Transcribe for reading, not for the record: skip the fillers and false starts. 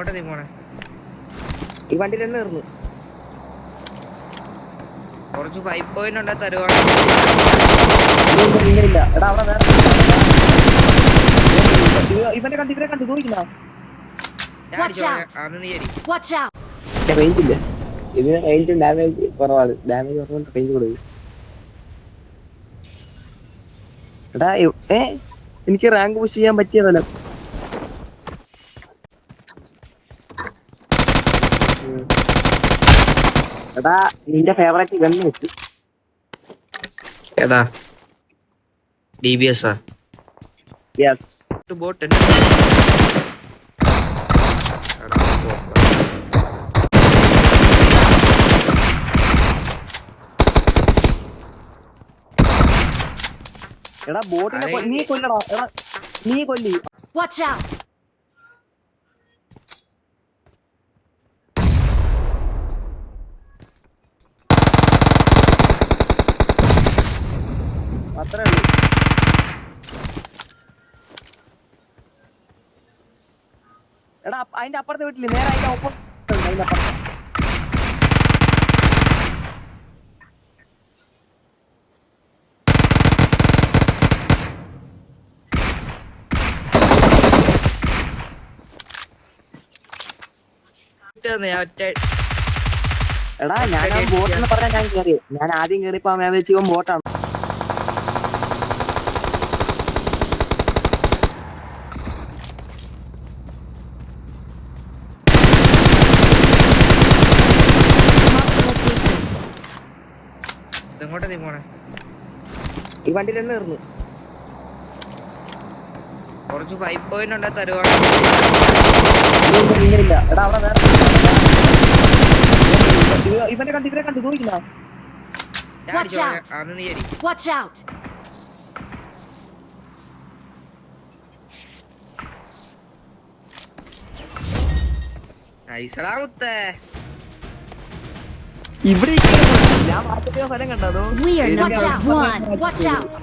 എങ്ങോട്ടാ നീ പോണേ? ഈ വണ്ടി തന്നെ തീർന്നു. കുറച്ച് 5 പോയിന്റ് ഉണ്ടാ തരുവാണ്. ഇല്ല എടാ അവിടെ വേറെ ഇവനെ കണ്ടു ചോദിക്കുന്ന റേഞ്ച് ഇല്ല. ഇതിന് റേഞ്ചും ഡാമേജ് കുറവാണ്. ഡാമേജ് കുറവുണ്ട്, റേഞ്ച് കൊടുക്കും. എടാ എനിക്ക് റാങ്ക് പുഷ് ചെയ്യാൻ പറ്റിയതല്ല. എടാ നിന്റെ ഫേവറേറ്റ് ഗണ്ണ് വെച്ച് ഏതാ? DBS ആ? യെസ്. ബോട്ട് എടാ ബോട്ടിനെ നീ കൊല്ലടാ. എടാ നീ കൊല്ലി. Watch out! അത്രേ ഉള്ളൂ. എടാ അതിന്റെ അപ്പുറത്തെ വീട്ടില് നേരെ അതിന്റെ ഒപ്പം അതിന്റെ അപ്പുറത്ത് എടാ ഞാൻ ബോട്ട് എന്ന് പറഞ്ഞാൽ ഞാൻ കയറി. ഞാൻ ആദ്യം കയറിയപ്പോ ഞാൻ വെച്ച് ഇവൻ ബോട്ടാണ്. എങ്ങോട്ടാ നീ പോണേ? ഈ വണ്ടി തന്നെ തീർന്നു. കുറച്ച് 5 പോയിന്റ് ഉണ്ടാ തരുവാണ്. ഇല്ല എടാ അവിടെ വേറെ ഇവനെ കണ്ടു ചോദിക്കുന്ന Watch out! ഇവിടെ ഞാൻ മാർക്കറ്റ് സ്ഥലം കണ്ടോ? We are number one. Watch out!